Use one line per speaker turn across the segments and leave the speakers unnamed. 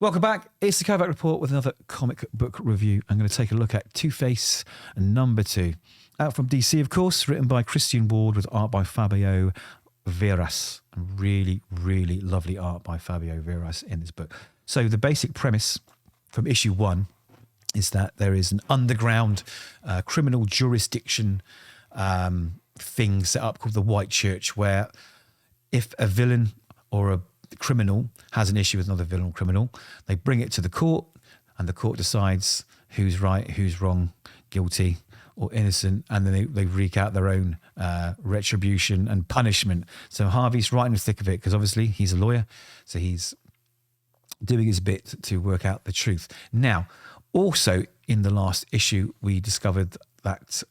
Welcome back. It's the Kovac Report with another comic book review. I'm going to take a look at Two-Face #2. Out from DC, of course, written by Christian Ward with art by Fabio Veras. Really, really lovely art by Fabio Veras in this book. So the basic premise from issue 1 is that there is an underground criminal jurisdiction thing set up called the White Church, where if a villain or a criminal has an issue with another villain or criminal, they bring it to the court, and the court decides who's right, who's wrong, guilty or innocent, and then they wreak out their own retribution and punishment. So Harvey's right in the thick of it because obviously he's a lawyer, so he's doing his bit to work out the truth. Now, also in the last issue, we discovered that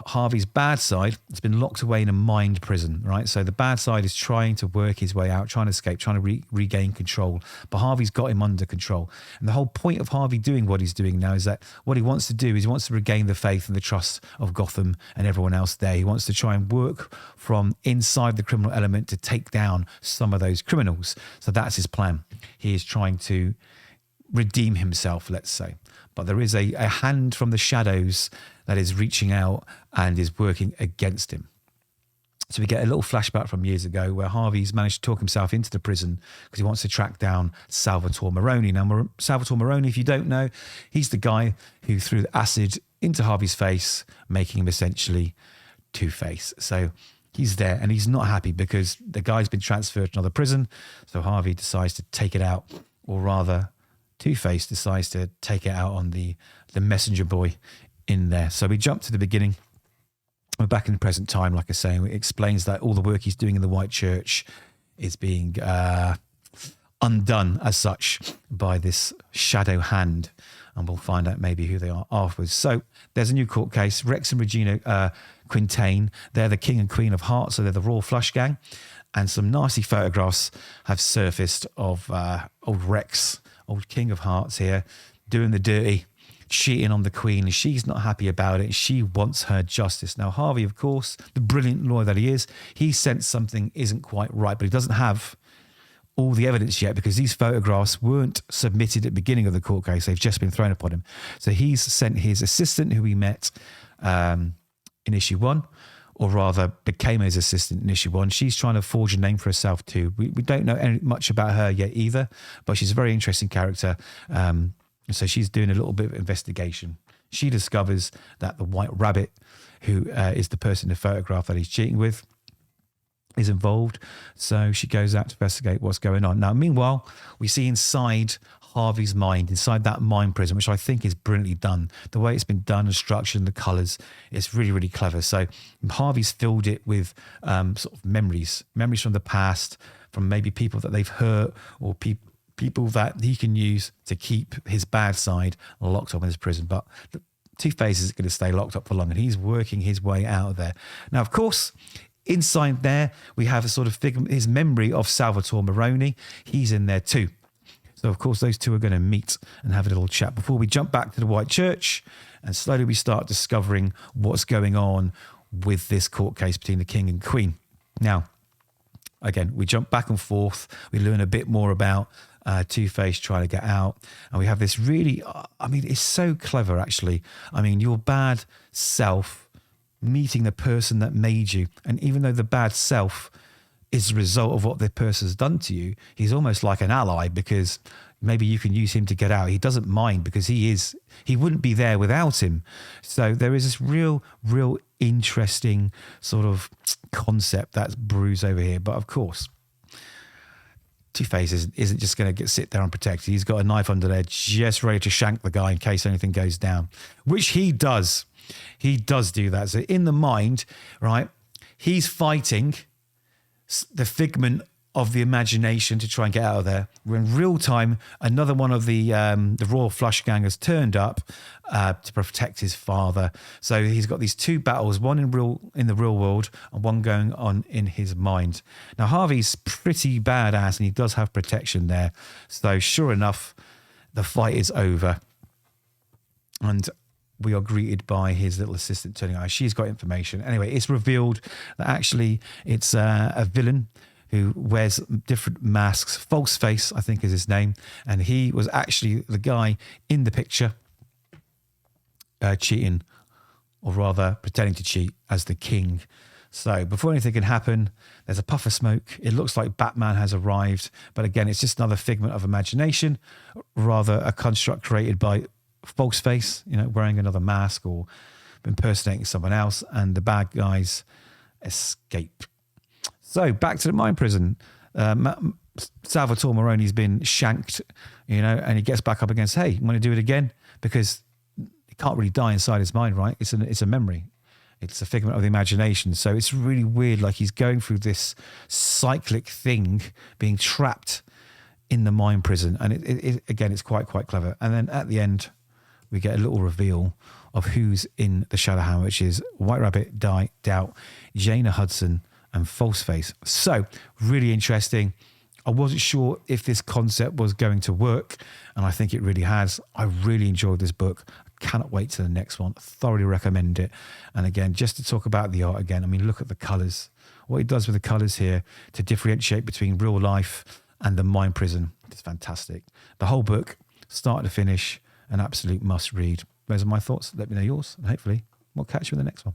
Harvey's bad side has been locked away in a mind prison, right? So the bad side is trying to work his way out, trying to escape, trying to regain control. But Harvey's got him under control. And the whole point of Harvey doing what he's doing now is that what he wants to do is he wants to regain the faith and the trust of Gotham and everyone else there. He wants to try and work from inside the criminal element to take down some of those criminals. So that's his plan. He is trying to redeem himself, let's say. But there is a hand from the shadows that is reaching out and is working against him. So we get a little flashback from years ago where Harvey's managed to talk himself into the prison because he wants to track down Salvatore Maroni. Now, Salvatore Maroni, if you don't know, he's the guy who threw the acid into Harvey's face, making him essentially Two-Face. So he's there and he's not happy because the guy's been transferred to another prison. So Harvey decides to take it out, or rather Two-Face decides to take it out on the messenger boy in there. So we jump to the beginning. We're back in the present time, like I say. It explains that all the work he's doing in the White Church is being undone as such by this shadow hand. And we'll find out maybe who they are afterwards. So there's a new court case. Rex and Regina Quintain, they're the king and queen of hearts. So they're the Royal Flush Gang. And some nasty photographs have surfaced of old Rex, old king of hearts here, doing the dirty, cheating on the queen, and she's not happy about it. She wants her justice. Now, Harvey, of course, the brilliant lawyer that he is, he sensed something isn't quite right, but he doesn't have all the evidence yet because these photographs weren't submitted at the beginning of the court case. They've just been thrown upon him. So he's sent his assistant, who we met in issue 1, or rather became his assistant in issue 1. She's trying to forge a name for herself too. We don't know much about her yet either, but she's a very interesting character. So she's doing a little bit of investigation. She discovers that the White Rabbit, who is the person in the photograph that he's cheating with, is involved. So she goes out to investigate what's going on. Now, meanwhile, we see inside Harvey's mind, inside that mind prison, which I think is brilliantly done. The way it's been done and structured and the colours, it's really, really clever. So Harvey's filled it with sort of memories from the past, from maybe people that they've hurt or people that he can use to keep his bad side locked up in his prison. But Two-Face is going to stay locked up for long, and he's working his way out of there. Now, of course, inside there, we have a sort of his memory of Salvatore Maroni. He's in there too. So, of course, those two are going to meet and have a little chat before we jump back to the White Church, and slowly we start discovering what's going on with this court case between the king and queen. Now, again, we jump back and forth. We learn a bit more about Two-Face trying to get out. And we have this really, it's so clever, actually. Your bad self meeting the person that made you. And even though the bad self is the result of what the person's done to you, he's almost like an ally because maybe you can use him to get out. He doesn't mind because he wouldn't be there without him. So there is this real interesting sort of concept that's bruised over here. But of course, Two-Face isn't just going to sit there unprotected. He's got a knife under there just ready to shank the guy in case anything goes down, which he does. He does do that. So in the mind, right, he's fighting the figment of the imagination to try and get out of there. We're in real time. Another one of the Royal Flush Gang has turned up to protect his father. So he's got these two battles, one in the real world and one going on in his mind. Now, Harvey's pretty badass and he does have protection there. So sure enough, the fight is over. And we are greeted by his little assistant turning out. She's got information. Anyway, it's revealed that actually it's a villain who wears different masks. False Face, I think, is his name. And he was actually the guy in the picture cheating, or rather pretending to cheat as the king. So before anything can happen, there's a puff of smoke. It looks like Batman has arrived. But again, it's just another figment of imagination, rather a construct created by False Face, wearing another mask or impersonating someone else, and the bad guys escape. So back to the mine prison. Salvatore Moroni's been shanked, and he gets back up against, hey, you want to do it again? Because he can't really die inside his mind, right? It's a memory. It's a figment of the imagination. So it's really weird, like he's going through this cyclic thing, being trapped in the mine prison. And it again, it's quite clever. And then at the end, we get a little reveal of who's in the Shadowhound, which is White Rabbit, Doubt, Jaina Hudson, and False Face. So really interesting. I wasn't sure if this concept was going to work, and I think it really has. I really enjoyed this book. I cannot wait to the next one. Thoroughly recommend it. And again, just to talk about the art again, I mean, look at the colours. What he does with the colours here to differentiate between real life and the mine prison is fantastic. The whole book, start to finish, an absolute must read. Those are my thoughts. Let me know yours, and hopefully we'll catch you in the next one.